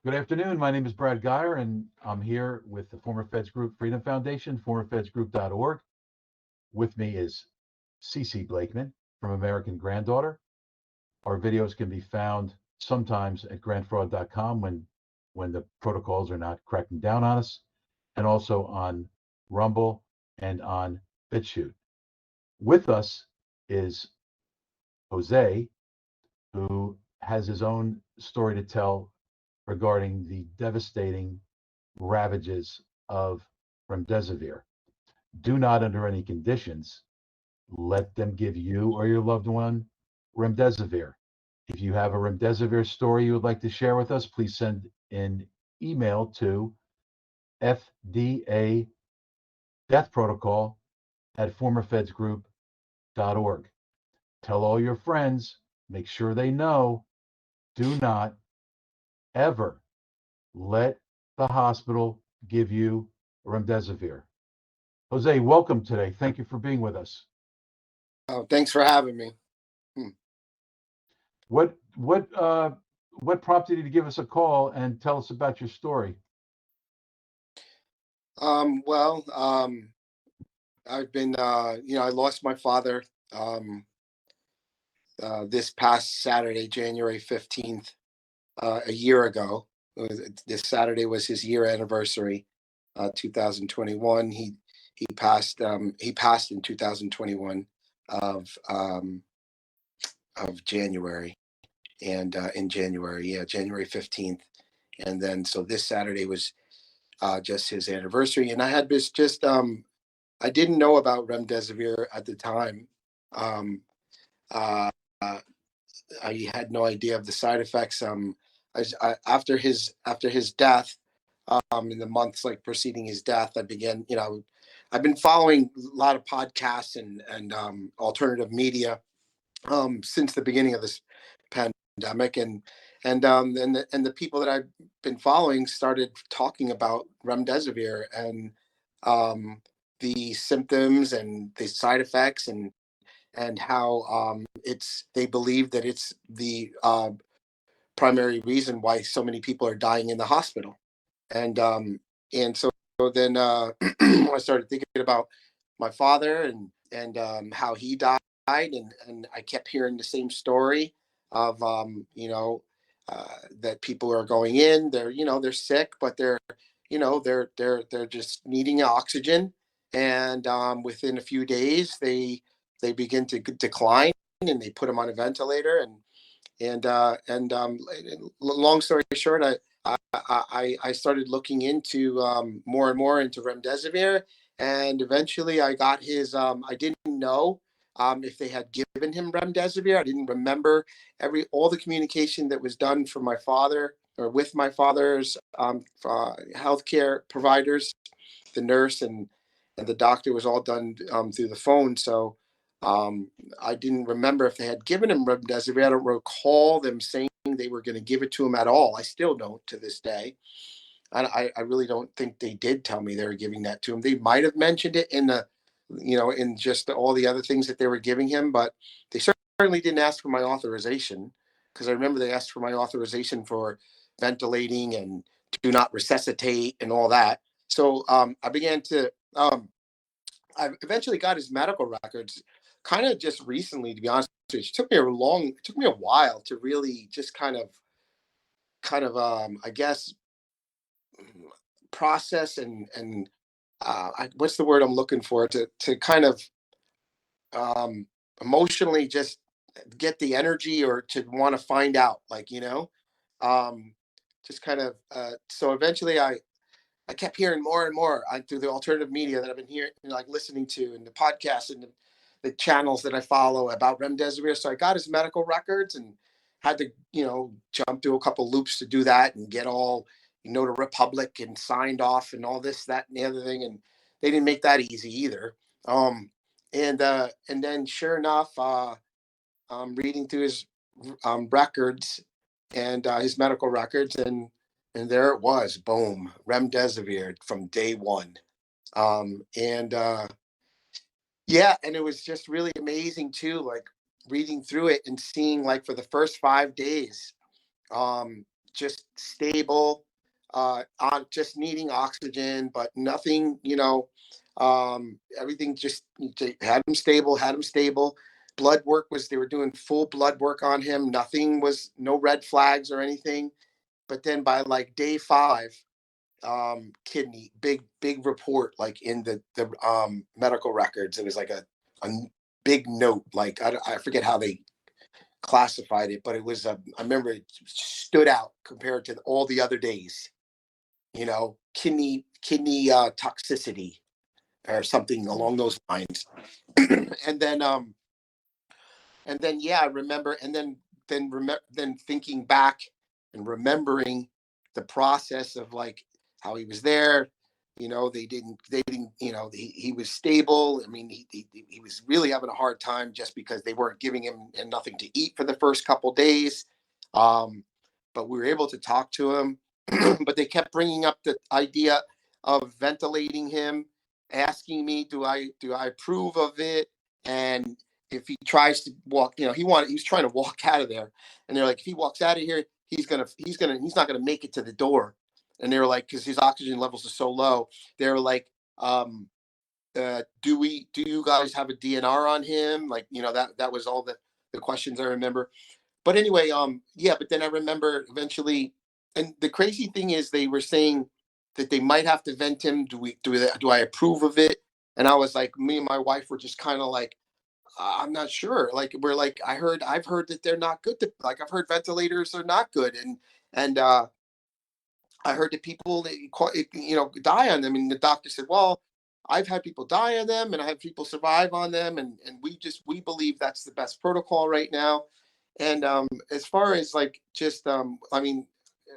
Good afternoon. My name is Brad Geyer, and I'm here with the Former Feds Group Freedom Foundation, FormerFedsGroup.org. With me is Cece Blakeman from American Granddaughter. Our videos can be found sometimes at grandfraud.com when the protocols are not cracking down on us, and also on Rumble and on BitChute. With us is Jose, who has his own story to tell regarding the devastating ravages of remdesivir. Do not, under any conditions, let them give you or your loved one remdesivir. If you have a remdesivir story you would like to share with us, please send an email to FDA Death Protocol at FormerFedsGroup.org. Tell all your friends, make sure they know, do not ever let the hospital give you remdesivir. Jose, welcome today. Thank you for being with us. Oh, thanks for having me. What what uh what prompted you to give us a call and tell us about your story? Well, I've been, I lost my father um, this past Saturday, January 15th, a year ago. This Saturday was his year anniversary, 2021. He passed in 2021 of um, of January, and in January, yeah, January 15th. And then so this Saturday was just his anniversary, and I had this just I didn't know about remdesivir at the time. Um, uh, I had no idea of the side effects. After his death, in the months like preceding his death, I began, I've been following a lot of podcasts and alternative media since the beginning of this pandemic, and the people that I've been following started talking about remdesivir and the symptoms and the side effects and how they believe that it's the primary reason why so many people are dying in the hospital, and so then I started thinking about my father and how he died, and I kept hearing the same story of that people are going in, they're sick, but they're just needing oxygen, and within a few days they begin to decline, and they put them on a ventilator, and long story short, I started looking into more and more into remdesivir, and eventually I got his. I didn't know if they had given him remdesivir. I didn't remember all the communication that was done for my father or with my father's healthcare providers, the nurse and the doctor was all done through the phone. So I didn't remember if they had given him remdesivir. I don't recall them saying they were going to give it to him at all. I still don't to this day. I really don't think they did tell me they were giving that to him. They might have mentioned it in just all the other things that they were giving him, but they certainly didn't ask for my authorization, because I remember they asked for my authorization for ventilating and do not resuscitate and all that. So I eventually got his medical records kind of just recently, to be honest with you. It took me a while to really just I guess, process and what's the word I'm looking for, to kind of emotionally just get the energy, or to want to find out, um, just kind of, so eventually I kept hearing more and more through the alternative media that I've been hearing, like listening to, and the podcasts and the channels that I follow about remdesivir. So I got his medical records and had to, jump through a couple loops to do that and get all, to Republic and signed off and all this, that, and the other thing. And they didn't make that easy either. And then sure enough, I'm reading through his records and his medical records, and there it was, boom, remdesivir from day one. And Yeah, and it was just really amazing too, like reading through it and seeing, like, for the first 5 days, um, just stable, on just needing oxygen, but nothing, everything just had him stable, Blood work they were doing full blood work on him. Nothing was, no red flags or anything. But then by like day 5, kidney, big report, like in the medical records. It was like a big note, like I forget how they classified it, but it was I remember it stood out compared to all the other days. Kidney toxicity or something along those lines. and then yeah, I remember, and then thinking back and remembering the process of like how he was there. They didn't, he was stable. I mean, he was really having a hard time just because they weren't giving him nothing to eat for the first couple days. But we were able to talk to him. But they kept bringing up the idea of ventilating him, asking me, do I approve of it? And if he tries to walk, he was trying to walk out of there. And they're like, if he walks out of here, he's not gonna make it to the door. And they were like, because his oxygen levels are so low, they were like, do you guys have a DNR on him? Like, that was all the questions I remember. But anyway, yeah, but then I remember eventually, and the crazy thing is they were saying that they might have to vent him. Do I approve of it? And I was like, me and my wife were just kind of like, I'm not sure. Like, we're like, I've heard that they're not good. Like, I've heard ventilators are not good. And I heard that people that, die on them. And the doctor said, well, I've had people die on them and I have people survive on them. And we believe that's the best protocol right now. And as far as like, just, I mean,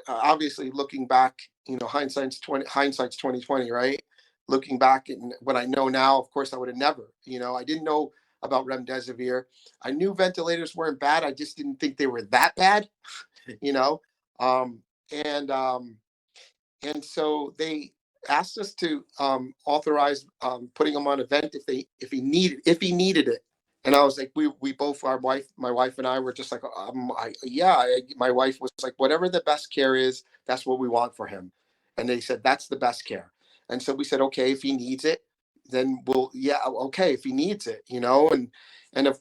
obviously looking back, hindsight's 2020, right? Looking back and what I know now, of course, I would have never, I didn't know about Remdesivir. I knew ventilators weren't bad. I just didn't think they were that bad, you know? Um, and, um, and so they asked us to authorize putting him on a vent if he needed it. And I was like, we both, my wife and I were just like, my wife was like, whatever the best care is, that's what we want for him. And they said, that's the best care. And so we said, okay, if he needs it, then okay, if he needs it, and if,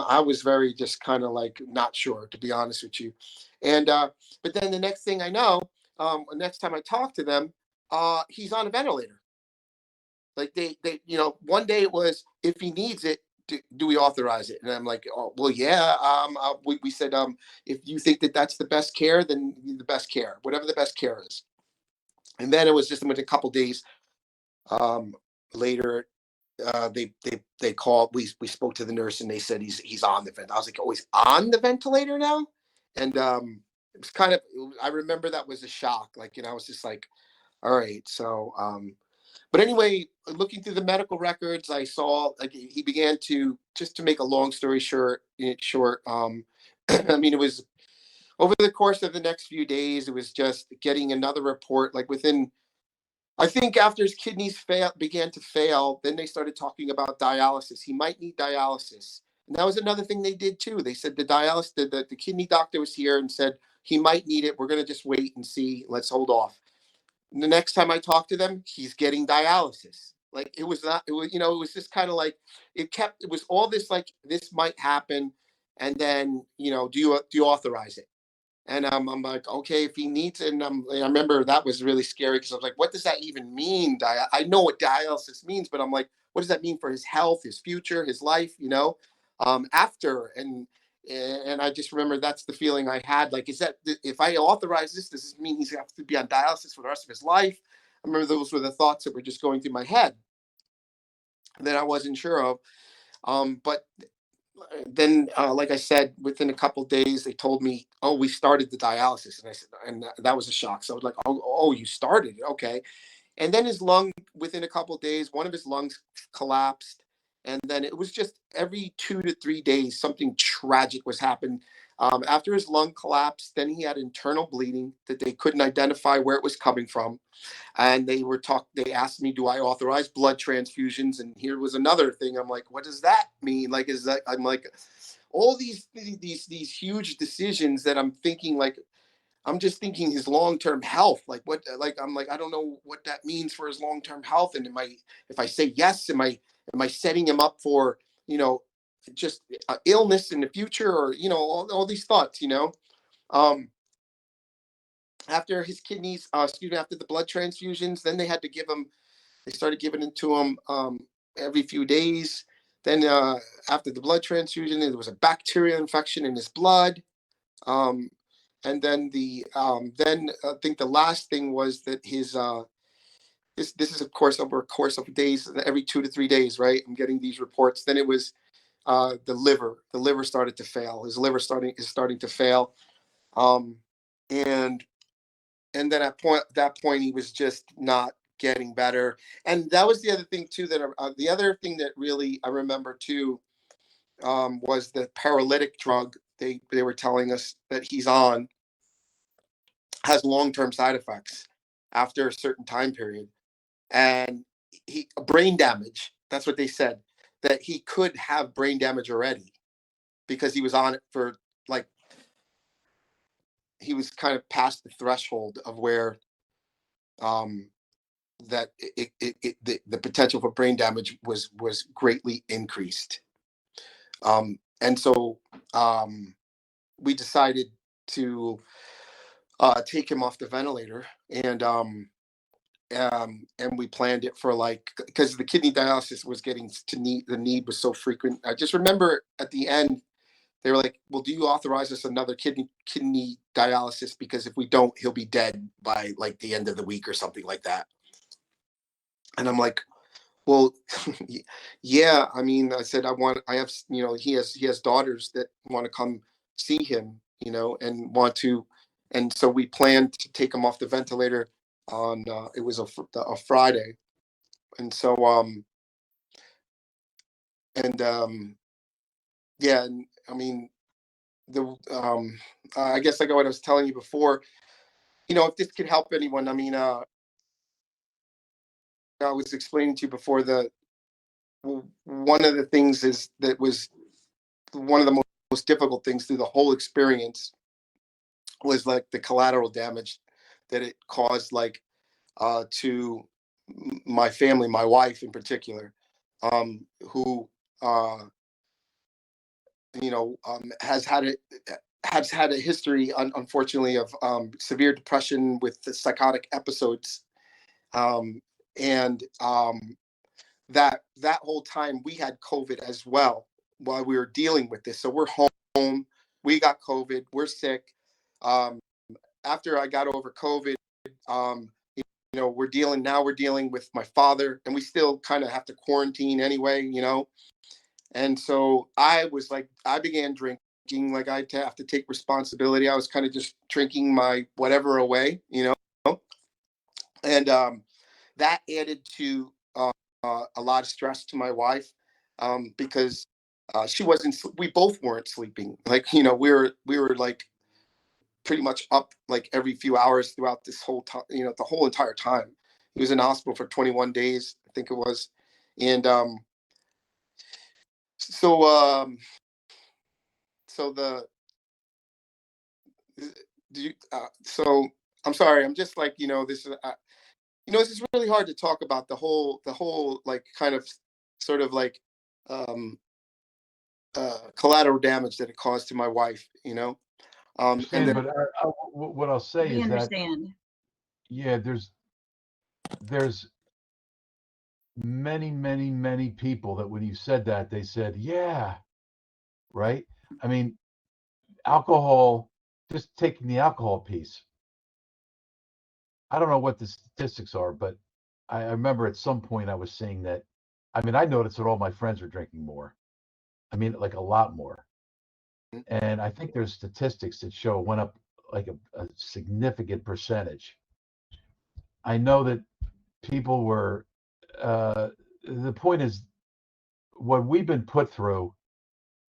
I was very just kind of like not sure, to be honest with you. And, but then the next thing I know, next time I talk to them, he's on a ventilator. Like one day it was, if he needs it, do we authorize it? And I'm like, oh, well, yeah. We said, if you think that that's the best care, then the best care, whatever the best care is. And then it was just a couple days later. They called. We spoke to the nurse and they said he's on the vent. I was like, oh, he's on the ventilator now, and it was kind of. I remember that was a shock. Like, I was just like, all right, so. But anyway, looking through the medical records, I saw like he began to, just to make a long story short. I mean, it was over the course of the next few days. It was just getting another report. Like within, I think after his kidneys began to fail, then they started talking about dialysis. He might need dialysis, and that was another thing they did too. They said the dialysis, the kidney doctor was here and said he might need it. We're going to just wait and see. Let's hold off. The next time I talked to them, he's getting dialysis. Like it was not, it was, it was just kind of like, it was all this, like, this might happen. And then, do you authorize it? And I'm like, okay, if he needs it. And I remember that was really scary because I was like, what does that even mean? I know what dialysis means, but I'm like, what does that mean for his health, his future, his life, after? And I just remember that's the feeling I had. Like, is that if I authorize this, does this mean he's going to have to be on dialysis for the rest of his life? I remember those were the thoughts that were just going through my head that I wasn't sure of. But then, like I said, within a couple of days, they told me, "Oh, we started the dialysis," and I said, and that was a shock. So I was like, "Oh, you started it, okay." And then within a couple of days, one of his lungs collapsed. And then it was just every 2 to 3 days, something tragic was happening. After his lung collapsed, then he had internal bleeding that they couldn't identify where it was coming from. And they asked me, do I authorize blood transfusions? And here was another thing. I'm like, what does that mean? Like, I'm like, all these huge decisions that I'm thinking, like, I'm just thinking his long-term health. Like what? Like I'm like I don't know what that means for his long-term health. And if I say yes, am I setting him up for just illness in the future, or all these thoughts. Um, After his kidneys, after the blood transfusions, then they started giving it to him every few days. Then after the blood transfusion, there was a bacterial infection in his blood. Um, and then I think the last thing was that his this is of course over a course of days, every 2 to 3 days, right? I'm getting these reports. Then it was the liver. The liver started to fail. His liver is starting to fail. Um, and then at that point he was just not getting better. And that was the other thing too, that the other thing that really I remember too, was the paralytic drug they were telling us that he's on has long-term side effects after a certain time period. And he brain damage, that's what they said, that he could have brain damage already because he was on it for, like, he was kind of past the threshold of where um that the potential for brain damage was greatly increased. And so we decided to take him off the ventilator, and we planned it for, like, because the kidney dialysis was getting to need, the need was so frequent. I just remember at the end they were like, well, do you authorize us another kidney dialysis, because if we don't, he'll be dead by like the end of the week or something like that. And I'm like, well, yeah, I mean, I said, I have, he has daughters that want to come see him, and want to. And so we planned to take him off the ventilator on, it was a Friday. And so, and, yeah, and I mean, I guess, like what I was telling you before, if this could help anyone, I mean, I was explaining to you before that one of the things is that was one of the most difficult things through the whole experience was, like, the collateral damage that it caused, like, to my family, my wife in particular, who uh, has had a history, unfortunately, of severe depression with the psychotic episodes, um, and that whole time we had COVID as well while we were dealing with this. So we're home. We got COVID. We're sick. Um, After I got over COVID, um, we're dealing with my father, and we still kind of have to quarantine anyway. And so I was like, I began drinking. Like, I have to take responsibility. I was kind of just drinking my whatever away. And that added to a lot of stress to my wife, because she wasn't. We both weren't sleeping. Like, we were like pretty much up like every few hours throughout this whole time. The whole entire time. He was in hospital for 21 days, I think it was, and so so the do you, so I'm sorry. I'm just like, this is this is really hard to talk about the whole like kind of sort of like um collateral damage that it caused to my wife. I And understand, then but what I'll say We is that, understand. yeah, there's many, many, many people that when you said that, they said, yeah, right? I mean, alcohol, just taking the alcohol piece. I don't know what the statistics are, but I remember at some point I was seeing that. I mean, I noticed that all my friends are drinking more. I mean, like a lot more. And I think there's statistics that show it went up like a significant percentage. I know that people were, the point is, what we've been put through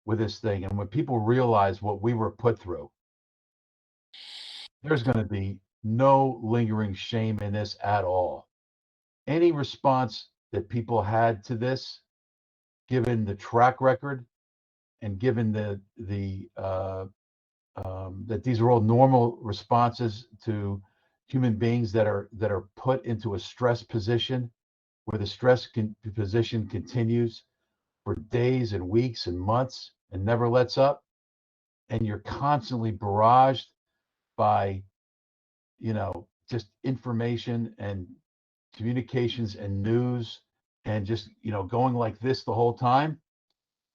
with this thing, and when people realize what we were put through, there's going to be no lingering shame in this at all. Any response that people had to this, given the track record and given the that these are all normal responses to human beings that are put into a stress position where the position continues for days and weeks and months and never lets up, and you're constantly barraged by, just information and communications and news, and just, going like this the whole time.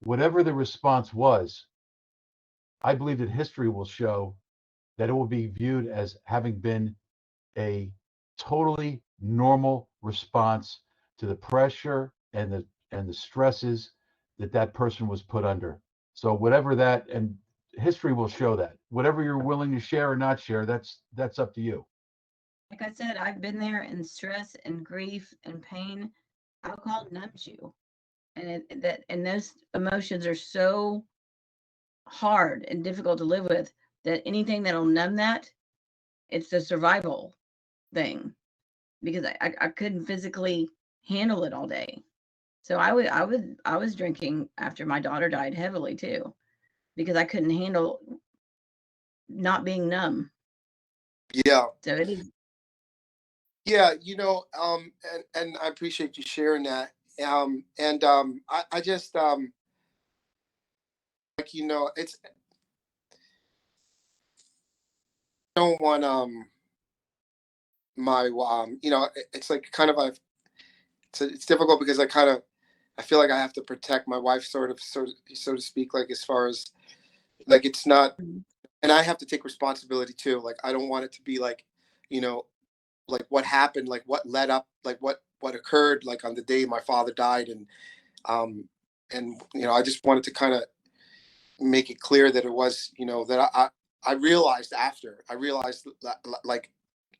Whatever the response was, I believe that history will show that it will be viewed as having been a totally normal response to the pressure and the stresses that that person was put under. So whatever that, and history will show that. Whatever you're willing to share or not share, that's up to you. Like I said, I've been there in stress and grief and pain. Alcohol numbs you, and those emotions are so hard and difficult to live with that anything that'll numb that, it's the survival thing, because I couldn't physically handle it all day. So I was drinking after my daughter died heavily too, because I couldn't handle not being numb. Yeah. So it is. Yeah, and I appreciate you sharing that. I just like, it's I don't want my it's like kind of it's difficult because I feel like I have to protect my wife, sort of, so to speak, like, as far as, like, it's not, and I have to take responsibility too. Like, I don't want it to be like, you know like what happened, like what led up, like what occurred, like on the day my father died. Um I just wanted to kind of make it clear that it was, that I realized after, like,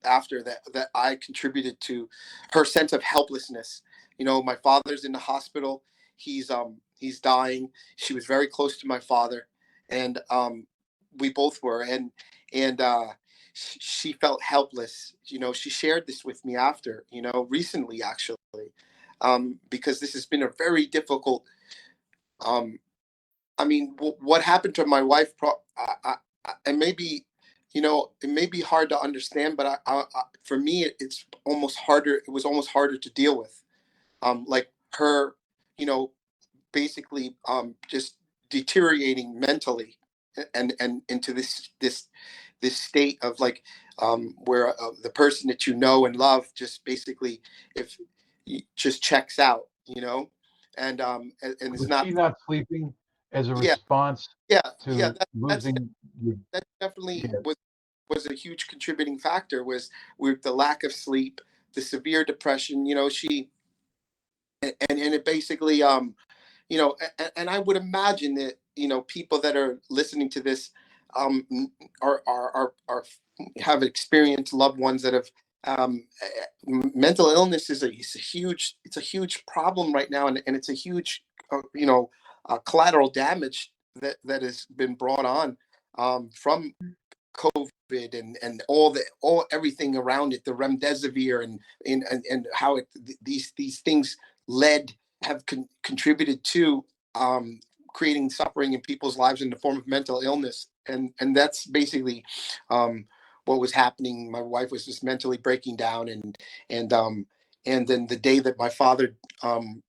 after that I contributed to her sense of helplessness. My father's in the hospital. He's dying. She was very close to my father, and we both were, and she felt helpless. She shared this with me after, recently, actually, because this has been a very difficult. I mean, what happened to my wife? And maybe, it may be hard to understand, but for me, it's almost harder. It was almost harder to deal with. Like her, you know, basically, just deteriorating mentally, and into this state of, like, where the person that you know and love just basically, if just checks out, and it's Was not. she not sleeping as a Yeah, response yeah, yeah. to losing your, That definitely yeah, was a huge contributing factor, was with the lack of sleep, the severe depression. She, and it basically, and I would imagine that, people that are listening to this, um are have experienced loved ones that have, mental illness is a huge problem right now, and it's a huge, collateral damage that has been brought on, from COVID, and all everything around it, the remdesivir, and how these things led have contributed to, creating suffering in people's lives in the form of mental illness, and that's basically, what was happening. My wife was just mentally breaking down, and then the day that my father,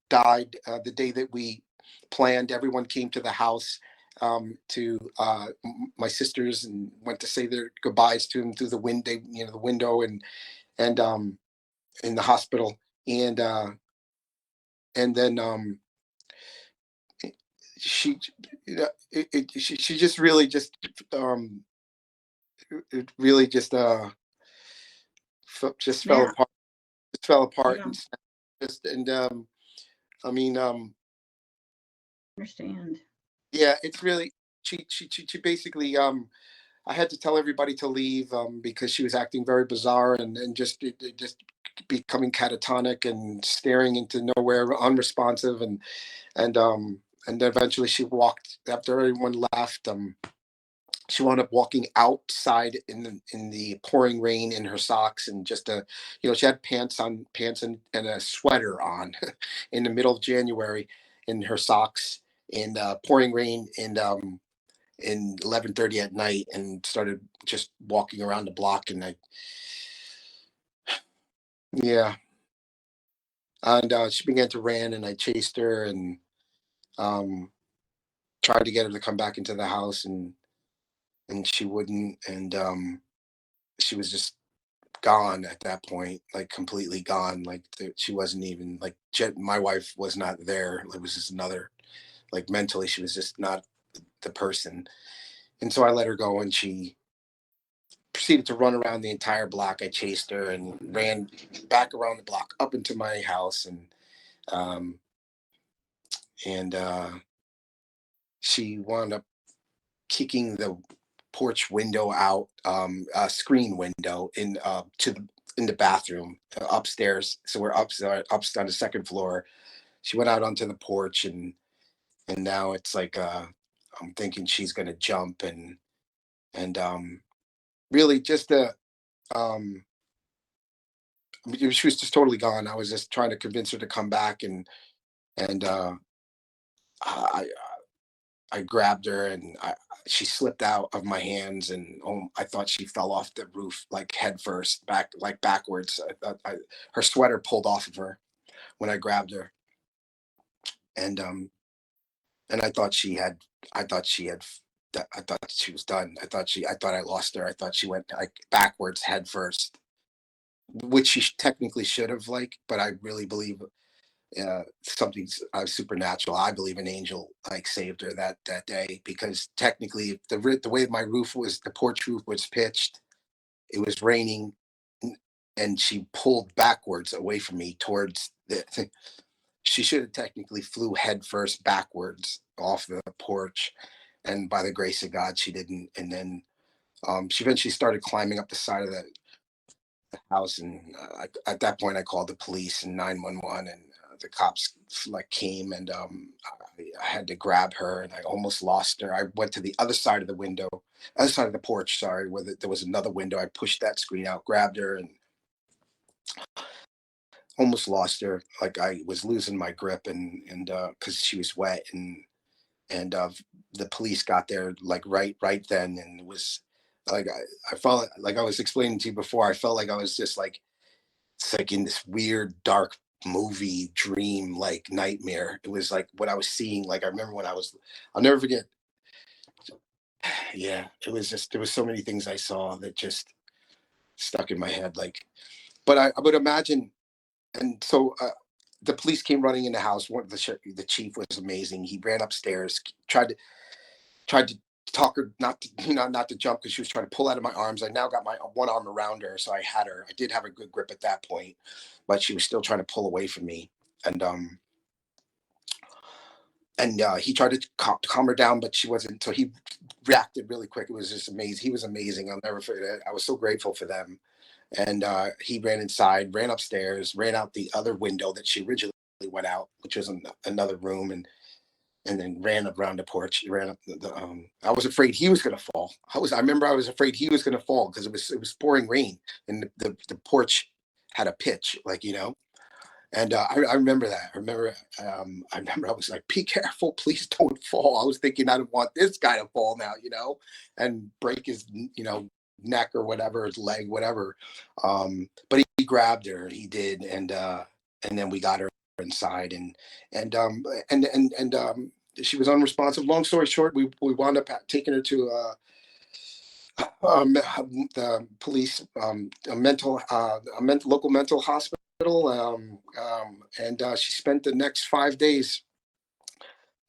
died, the day that we planned, everyone came to the house, to my sisters, and went to say their goodbyes to him through the window, the window, and in the hospital, and then, she, she just really just, it really just, just fell Yeah, apart, yeah, and just, and I mean, understand. yeah, it's really, she basically, I had to tell everybody to leave, because she was acting very bizarre, and it just becoming catatonic and staring into nowhere, unresponsive, and then eventually she walked, after everyone left. She wound up walking outside in the pouring rain in her socks, and just she had pants and a sweater on in the middle of January, in her socks, in pouring rain, in 11:30 at night and started just walking around the block. And yeah, and she began to run, and I chased her and um, tried to get her to come back into the house, and she wouldn't. And she was just gone at that point, like completely gone. Like she wasn't even like my wife was not there. It was just another, like mentally, she was just not the person. And so I let her go, and she proceeded to run around the entire block. I chased her and ran back around the block up into my house, um, and she wound up kicking the porch window out, a screen window in the bathroom upstairs. So we're up on the second floor. She went out onto the porch, and now it's like I'm thinking she's gonna jump, and really just um I mean, she was just totally gone. I was just trying to convince her to come back, and I I grabbed her, and she slipped out of my hands, and I thought she fell off the roof like head first, backwards. I thought her sweater pulled off of her when I grabbed her, and and I thought she had I thought she was done. I thought I lost her. I thought she went like backwards head first, which she technically should have, like, but I really believe something supernatural. I believe an angel like saved her that day, because technically the way my roof was, the porch roof was pitched, it was raining, and she pulled backwards away from me towards the. She should have technically flew head first backwards off the porch, and by the grace of God, she didn't. And then she eventually started climbing up the side of the house, and at that point I called the police and 911, and the cops like came, and I had to grab her, and I almost lost her. I went to the other side of the window, other side of the porch, sorry, where there was another window. I pushed that screen out, grabbed her, and almost lost her. Like I was losing my grip, and because she was wet, and the police got there like right then, and it was like I felt like I was explaining to you before. I felt like I was just like, it's like in this weird dark movie dream, like nightmare. It was like what I was seeing. Like I remember when I'll never forget. Yeah, it was just, there was so many things I saw that just stuck in my head. Like, but I would imagine. And so the police came running in the house. The chief was amazing. He ran upstairs, tried to talk her not to, not to jump, because she was trying to pull out of my arms. I now got my one arm around her, so I had her. I did have a good grip at that point, but she was still trying to pull away from me. And he tried to calm her down, but she wasn't. So he reacted really quick. It was just amazing. He was amazing. I'll never forget it. I was so grateful for them. And he ran inside, ran upstairs, ran out the other window that she originally went out, which was another room, and then ran up around the porch. He ran up I was afraid he was going to fall. I remember I was afraid he was going to fall, because it was pouring rain, and the porch had a pitch, like, and I remember that. I remember I was like, be careful, please don't fall. I was thinking, I don't want this guy to fall now, and break his, neck or whatever, his leg, whatever. But he grabbed her, he did, and then we got her inside, and she was unresponsive. Long story short, we wound up taking her to the police, local mental hospital, and she spent the next 5 days.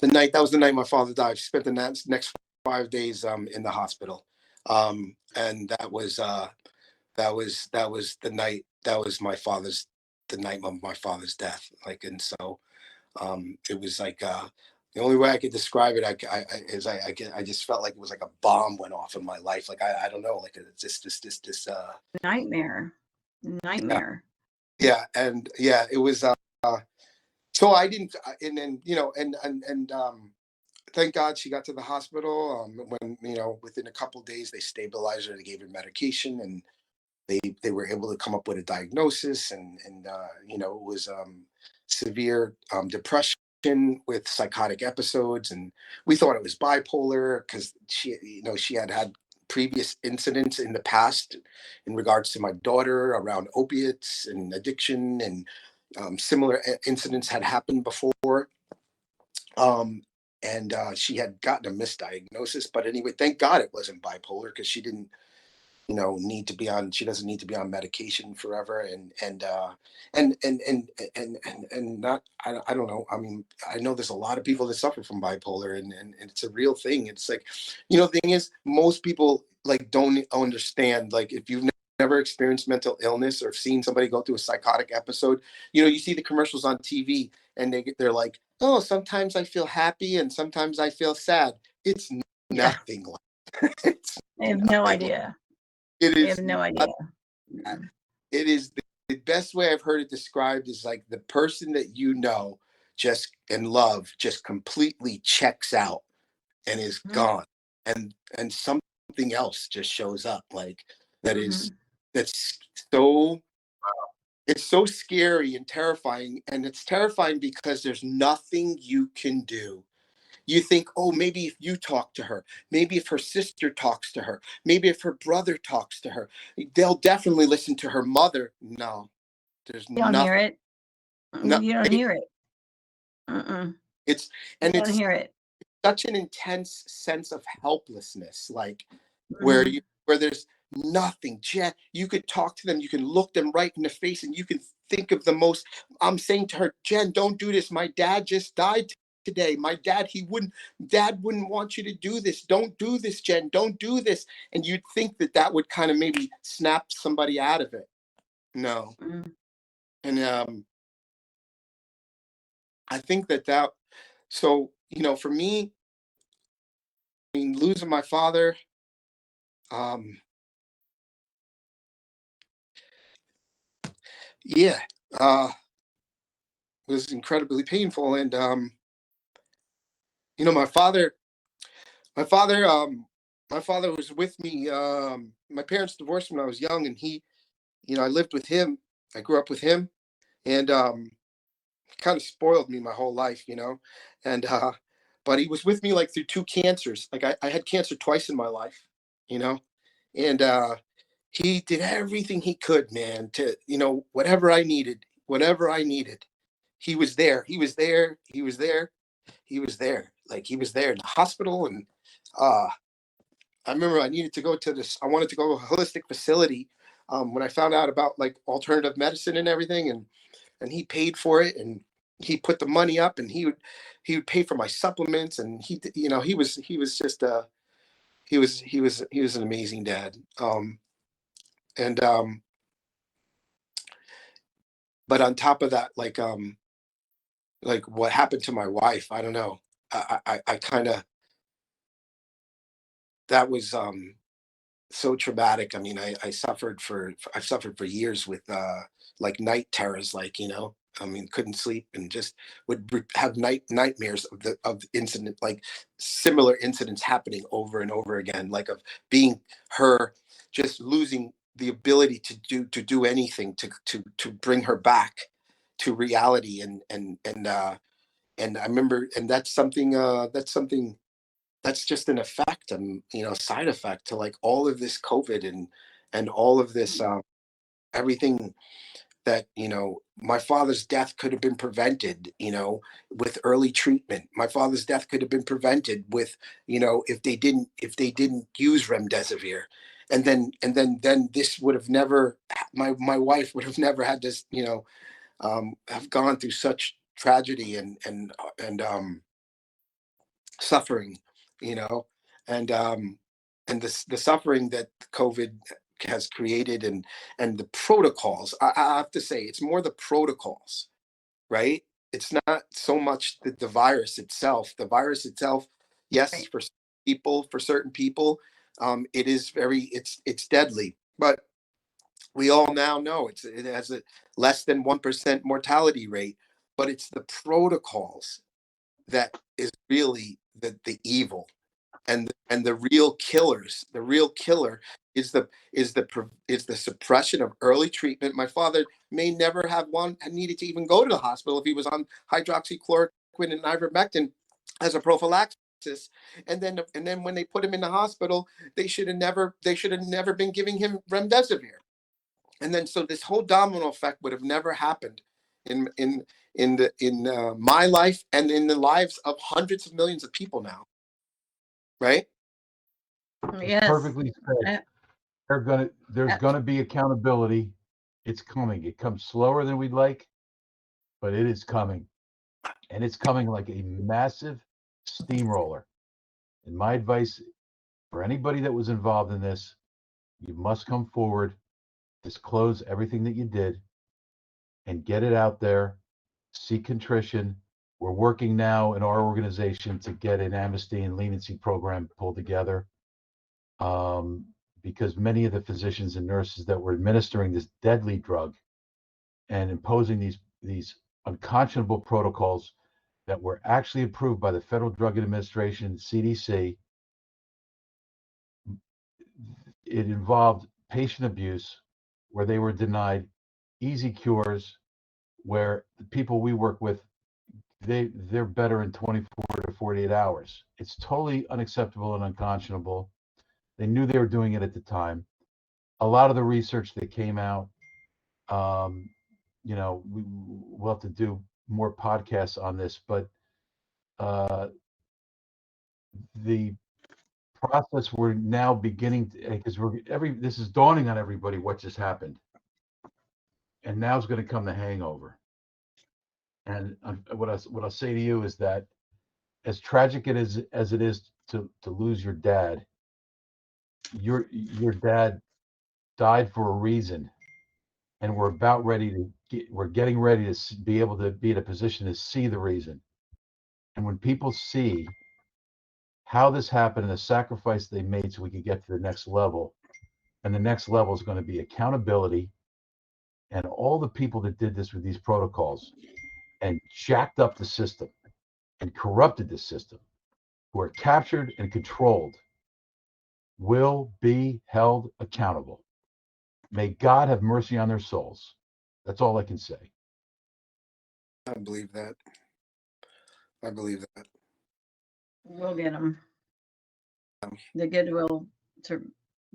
That was the night my father died. She spent the next 5 days in the hospital, and that was the night. That was the night of my father's death. Like, and so it was like the only way I could describe it, I just felt like it was like a bomb went off in my life. Like I don't know, like it's just this Nightmare. yeah, Nightmare. yeah, and yeah, it was so I didn't, and then and thank God she got to the hospital. When within a couple of days they stabilized her, they gave her medication, and they were able to come up with a diagnosis, and it was severe depression. with psychotic episodes, and we thought it was bipolar because she had previous incidents in the past in regards to my daughter around opiates and addiction, and similar incidents had happened before. And she had gotten a misdiagnosis, but anyway, thank God it wasn't bipolar, because she didn't she doesn't need to be on medication forever. And not, I don't know. I mean, I know there's a lot of people that suffer from bipolar, and it's a real thing. It's like, the thing is, most people like don't understand, like, if you've never experienced mental illness or seen somebody go through a psychotic episode, you see the commercials on TV, and they're like, oh, sometimes I feel happy and sometimes I feel sad. It's nothing like it's I have no idea. It I is have no idea. It is the best way I've heard it described is like the person that just and love just completely checks out and is gone, and something else just shows up, like that's so, it's so scary and terrifying. And it's terrifying because there's nothing you can do. You think, oh, maybe if you talk to her, maybe if her sister talks to her, maybe if her brother talks to her, they'll definitely listen to her mother. No, there's You don't hear it. No, You don't hear it. It's you don't hear it. Such an intense sense of helplessness, like where there's nothing. Jen, you could talk to them, you can look them right in the face, and you can think of the most. I'm saying to her, Jen, don't do this. My dad just died today. My dad, dad wouldn't want you to do this. Don't do this, Jen. Don't do this. And you'd think that would kind of maybe snap somebody out of it. No. And I think that so, for me, I mean, losing my father, yeah, was incredibly painful. And my father was with me. My parents divorced when I was young, and I lived with him. I grew up with him, and he kind of spoiled me my whole life, and but he was with me like through two cancers. Like I had cancer twice in my life, and he did everything he could, man, to, whatever I needed. He was there. Like, he was there in the hospital. And I remember I wanted to go to a holistic facility when I found out about like alternative medicine and everything, and he paid for it, and he put the money up, and he would pay for my supplements, and he was just he was an amazing dad. And but on top of that, like what happened to my wife, I don't know. I kind of, that was so traumatic. I mean, I've suffered for years with like night terrors, like, I mean, couldn't sleep, and just would have nightmares of incident, like similar incidents happening over and over again, like of being her, just losing the ability to do anything to bring her back to reality. And I remember, and that's something that's just an effect, and side effect to like all of this COVID, and all of this everything that, my father's death could have been prevented, with early treatment. My father's death could have been prevented with, if they didn't use Remdesivir. And then this would have never, my wife would have never had this, have gone through such tragedy and suffering, you know, and the suffering that COVID has created, and the protocols. I have to say, it's more the protocols, right? It's not so much the virus itself. The virus itself, yes, Right. For certain people, it is it's deadly, but we all now know it has a less than 1% mortality rate. But it's the protocols that is really the evil, and the real killers. The real killer is the suppression of early treatment. My father may never have needed to even go to the hospital if he was on hydroxychloroquine and ivermectin as a prophylaxis. And then when they put him in the hospital, they should have never been giving him remdesivir. And then so this whole domino effect would have never happened in my life and in the lives of hundreds of millions of people now, right? Yes. Perfectly said. There's gonna be accountability. It's coming. It comes slower than we'd like, but it is coming. And it's coming like a massive steamroller. And my advice for anybody that was involved in this, you must come forward, disclose everything that you did, and get it out there. Seek contrition. We're working now in our organization to get an amnesty and leniency program pulled together. Because many of the physicians and nurses that were administering this deadly drug and imposing these unconscionable protocols that were actually approved by the Federal Drug Administration, CDC, it involved patient abuse where they were denied easy cures, where the people we work with, they're better in 24 to 48 hours. It's totally unacceptable and unconscionable. They knew they were doing it at the time. A lot of the research that came out, we'll have to do more podcasts on this, but the process we're now beginning to, because this is dawning on everybody what just happened, and now is going to come the hangover. And what I'll say to you is that as tragic as it is to lose your dad, your dad died for a reason, and we're getting ready to be able to be in a position to see the reason. And when people see how this happened and the sacrifice they made so we could get to the next level, and the next level is going to be accountability, and all the people that did this with these protocols and jacked up the system and corrupted the system, who are captured and controlled, will be held accountable. May God have mercy on their souls. That's all I can say. I believe that. I believe that. We'll get them. The good will to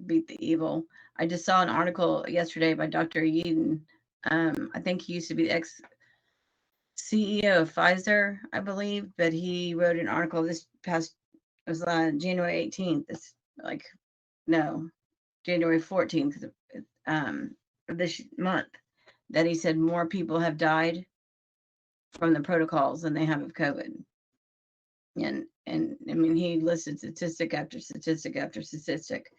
beat the evil. I just saw an article yesterday by Dr. Yeadon. I think he used to be the ex-CEO of Pfizer, I believe, but he wrote an article this past, it was January 18th. It's January 14th of this month, that he said more people have died from the protocols than they have of COVID. And I mean, he listed statistic after statistic after statistic.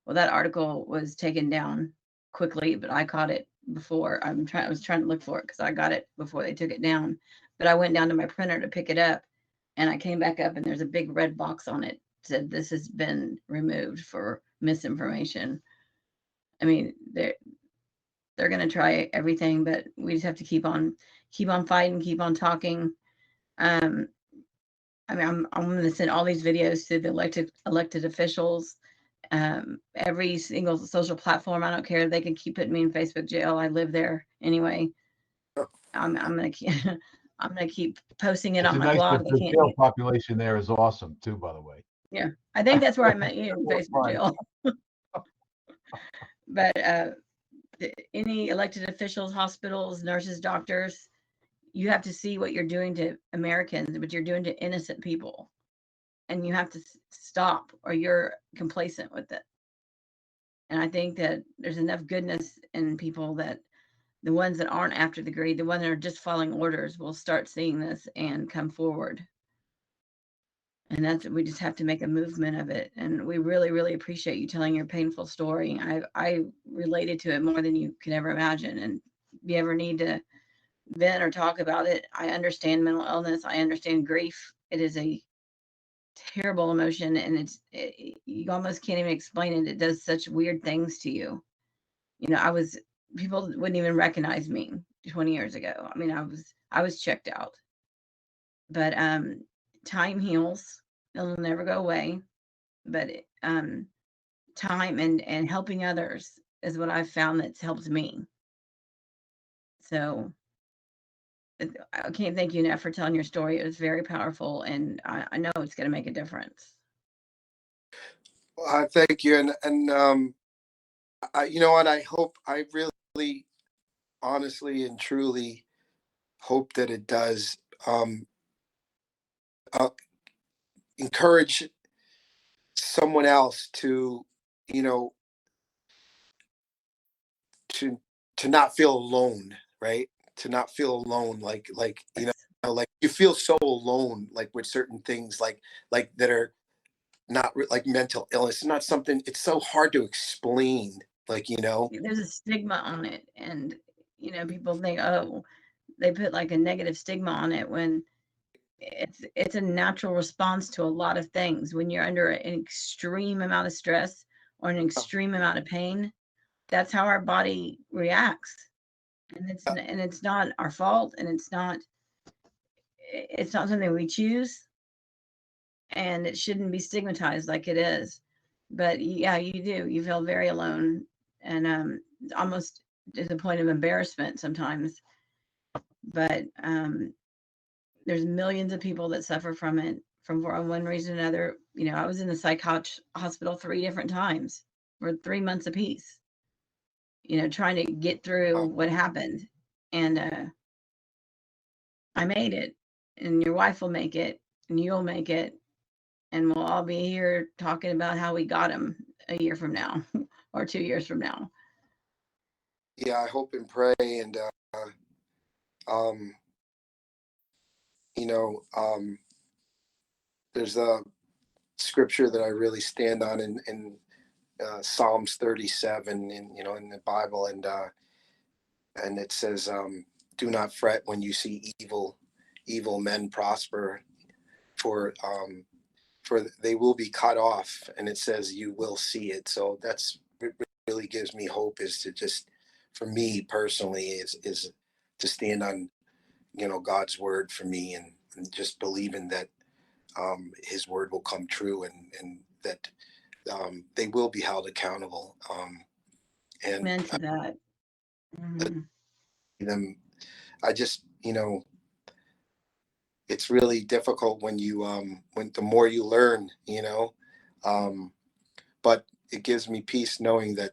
Well, that article was taken down quickly, but I caught it before. I was trying to look for it because I got it before they took it down. But I went down to my printer to pick it up, and I came back up, and there's a big red box on it that said this has been removed for misinformation. I mean, they're going to try everything, but we just have to keep on fighting, keep on talking. I mean, I'm going to send all these videos to the elected officials, every single social platform. I don't care. They can keep putting me in Facebook jail. I live there anyway. I'm going to keep posting it on my blog. The jail population there is awesome too, by the way. Yeah, I think that's where I met you, in Facebook jail. But any elected officials, hospitals, nurses, doctors, you have to see what you're doing to Americans, what you're doing to innocent people. And you have to stop, or you're complacent with it. And I think that there's enough goodness in people that the ones that aren't after the greed, the ones that are just following orders, will start seeing this and come forward. And we just have to make a movement of it. And we really, really appreciate you telling your painful story. I related to it more than you can ever imagine. And if you ever need to vent or talk about it, I understand mental illness. I understand grief. It is a terrible emotion, and you almost can't even explain it. It does such weird things to you. You know, people wouldn't even recognize me 20 years ago. I mean, I was checked out. But time heals. It'll never go away. But time and helping others is what I've found that's helped me. So I can't thank you enough for telling your story. It was very powerful, and I know it's going to make a difference. Thank you, and you know what? I really, honestly and truly hope that it does uh, encourage someone else to, you know, to not feel alone, right? To not feel alone, like like you feel so alone, like with certain things, like that are not like mental illness. It's not something. It's so hard to explain, like There's a stigma on it, and people think, oh, they put like a negative stigma on it when it's a natural response to a lot of things. When you're under an extreme amount of stress or an extreme amount of pain, that's how our body reacts. And it's not our fault, and it's not something we choose, and it shouldn't be stigmatized like it is. But yeah, you do. You feel very alone, and almost to the point of embarrassment sometimes. But there's millions of people that suffer from it from one reason or another. I was in the hospital 3 different times for 3 months apiece, trying to get through what happened. And I made it, and your wife will make it, and you'll make it, and we'll all be here talking about how we got him a year from now or 2 years from now. Yeah, I hope and pray, and um, you know, there's a scripture that I really stand on in Psalms 37 in the Bible, and it says, "Do not fret when you see evil men prosper, for they will be cut off." And it says, "You will see it." So that's really gives me hope. Is to just, for me personally, is to stand on God's word for me, and just believing that His word will come true, and that they will be held accountable. And Amen to that. Mm-hmm. them, I just, it's really difficult when when the more you learn, um, but it gives me peace knowing that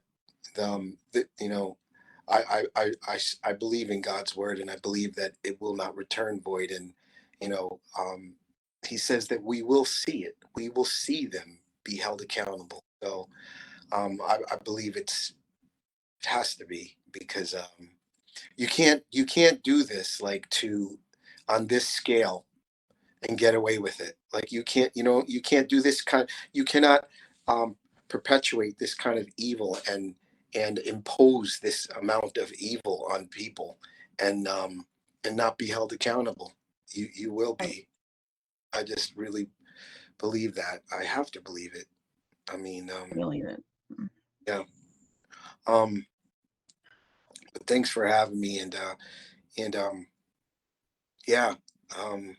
I believe in God's word, and I believe that it will not return void. And you know, um, He says that we will see it. We will see them be held accountable. So I believe it has to be, because you can't do this like to on this scale and get away with it. Like you can't do this you cannot um, perpetuate this kind of evil and impose this amount of evil on people and not be held accountable. You will Right. be. I just really believe that. I have to believe it. I mean, I believe it. yeah. Um, but thanks for having me, and yeah. Um,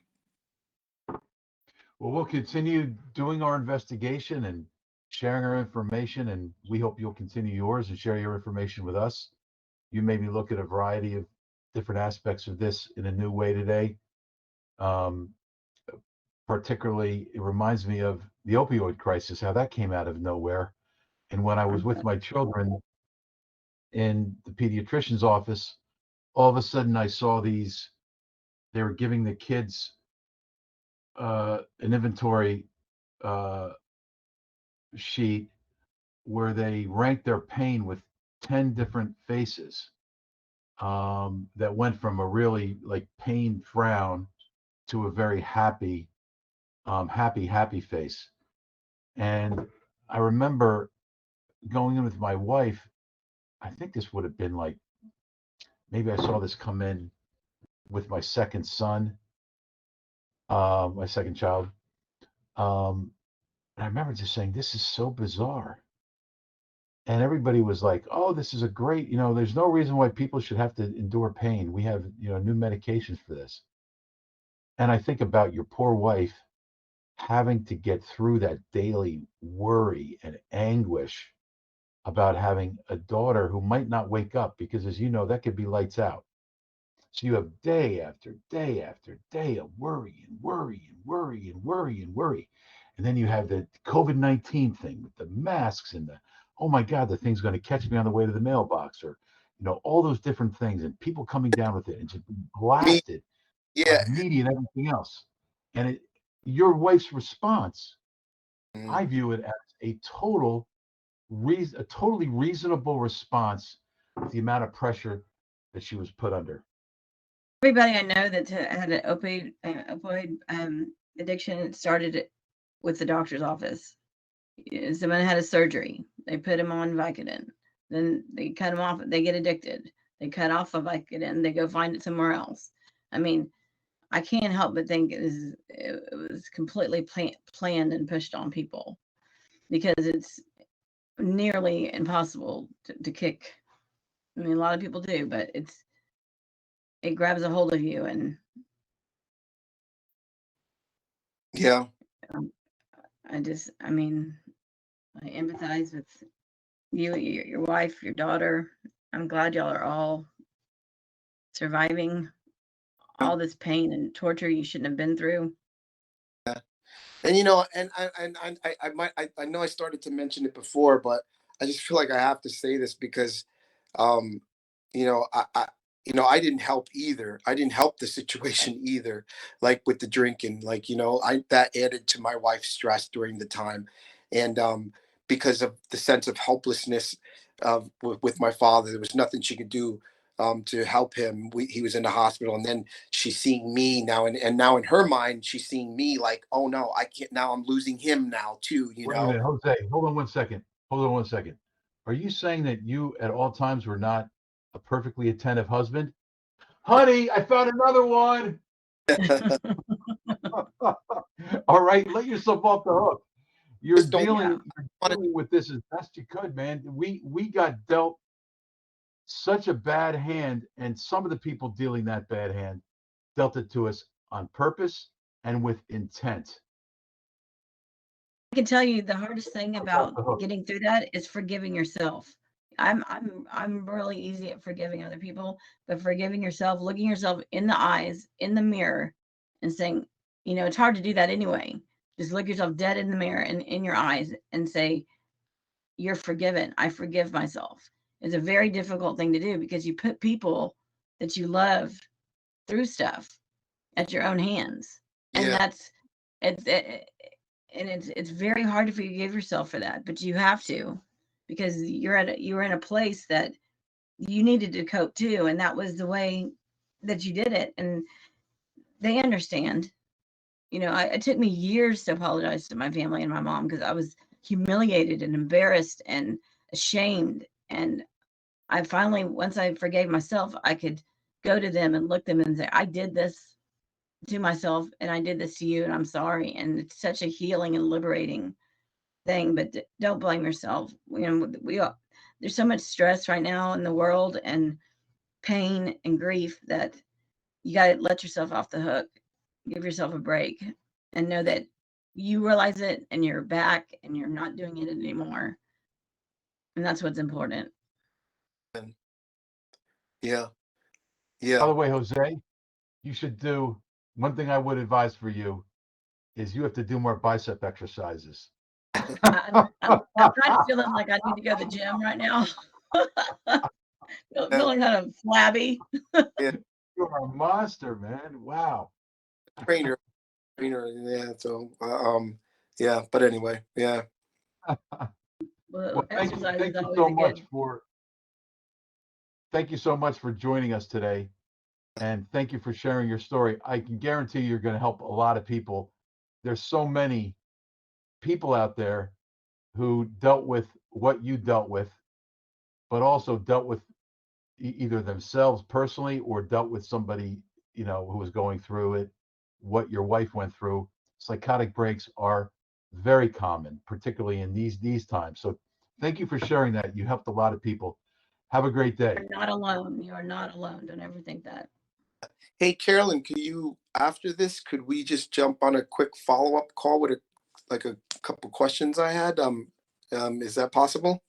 Well, we'll continue doing our investigation and sharing our information, and we hope you'll continue yours and share your information with us. You maybe look at a variety of different aspects of this in a new way today. Um, Particularly, it reminds me of the opioid crisis, how that came out of nowhere. And when I was with my children in the pediatrician's office, all of a sudden I saw they were giving the kids an inventory uh, sheet where they ranked their pain with 10 different faces, that went from a really like pain frown to a very happy, happy face. And I remember going in with my wife. I think this would have been like, maybe I saw this come in with my second son, my second child. And I remember just saying, this is so bizarre. And everybody was like, oh, this is a great, there's no reason why people should have to endure pain. We have, new medications for this. And I think about your poor wife having to get through that daily worry and anguish about having a daughter who might not wake up, because as you know, that could be lights out. So you have day after day after day of worry and worry and worry and worry and worry. And then you have the COVID-19 thing with the masks and the, oh my God, the thing's going to catch me on the way to the mailbox, or, all those different things, and people coming down with it and just Me, blasted by yeah. the media and everything else. And your wife's response, Mm. I view it as a totally reasonable response with the amount of pressure that she was put under. Everybody I know that had an opioid addiction, it started with the doctor's office. Someone had a surgery. They put him on Vicodin. Then they cut him off. They get addicted. They cut off of Vicodin. They go find it somewhere else. I mean, I can't help but think it was completely planned and pushed on people, because it's nearly impossible to kick. I mean, a lot of people do, but it grabs a hold of you, and Yeah. um, I mean, I empathize with you, your wife, your daughter. I'm glad y'all are all surviving all this pain and torture you shouldn't have been through. And I know I started to mention it before, but I just feel like I have to say this because, um, I didn't help either. I didn't help the situation either. Like with the drinking, like I that added to my wife's stress during the time, and because of the sense of helplessness with my father, there was nothing she could do to help him. He was in the hospital, and then she's seeing me now, and now in her mind, she's seeing me like, oh no, I can't. Now I'm losing him now too. Wait a minute, Jose, hold on one second. Hold on one second. Are you saying that you at all times were not a perfectly attentive husband? Honey, I found another one. All right, let yourself off the hook. You're Just don't dealing, Yeah. you're dealing with this as best you could, man. We got dealt such a bad hand, and some of the people dealing that bad hand dealt it to us on purpose and with intent. I can tell you the hardest thing Off about the hook. getting through that is forgiving yourself. I'm really easy at forgiving other people, but forgiving yourself, looking yourself in the eyes, in the mirror, and saying, it's hard to do that anyway. Just look yourself dead in the mirror and in your eyes and say, you're forgiven. I forgive myself. It's a very difficult thing to do, because you put people that you love through stuff at your own hands. And Yeah. it's very hard to forgive yourself for that, but you have to, because you're in a place that you needed to cope too, and that was the way that you did it, and they understand. It took me years to apologize to my family and my mom, because I was humiliated and embarrassed and ashamed, and I finally, once I forgave myself, I could go to them and look them and say, I did this to myself, and I did this to you, and I'm sorry. And it's such a healing and liberating thing, but don't blame yourself. There's so much stress right now in the world, and pain and grief, that you got to let yourself off the hook, give yourself a break, and know that you realize it, and you're back, and you're not doing it anymore. And that's what's important. Yeah. By Yeah. the way, Jose, you should do one thing I would advise for you is you have to do more bicep exercises. I'm kind of feeling like I need to go to the gym right now. Feeling kind of flabby. Yeah. You're a monster, man. Wow. Trainer. Yeah. So, yeah. But anyway, yeah. Well, Exercise thank is you always so a much good. for joining us today, and thank you for sharing your story. I can guarantee you're going to help a lot of people. There's so many people out there who dealt with what you dealt with, but also dealt with either themselves personally or dealt with somebody who was going through it, what your wife went through. Psychotic breaks are very common, particularly in these times. So thank you for sharing that. You helped a lot of people. Have a great day. You're not alone. You are not alone. Don't ever think that. Hey, Carolyn, after this, could we just jump on a quick follow-up call with a couple questions I had? Is that possible?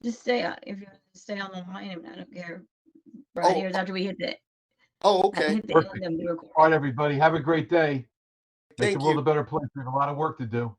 Just stay if you want to stay on the line. I mean, I don't care. Right Oh, here is after we hit the okay. hit the Perfect. end of the All right, recording. everybody. Have a great day. Make the Thank world you. a better place. We have a lot of work to do.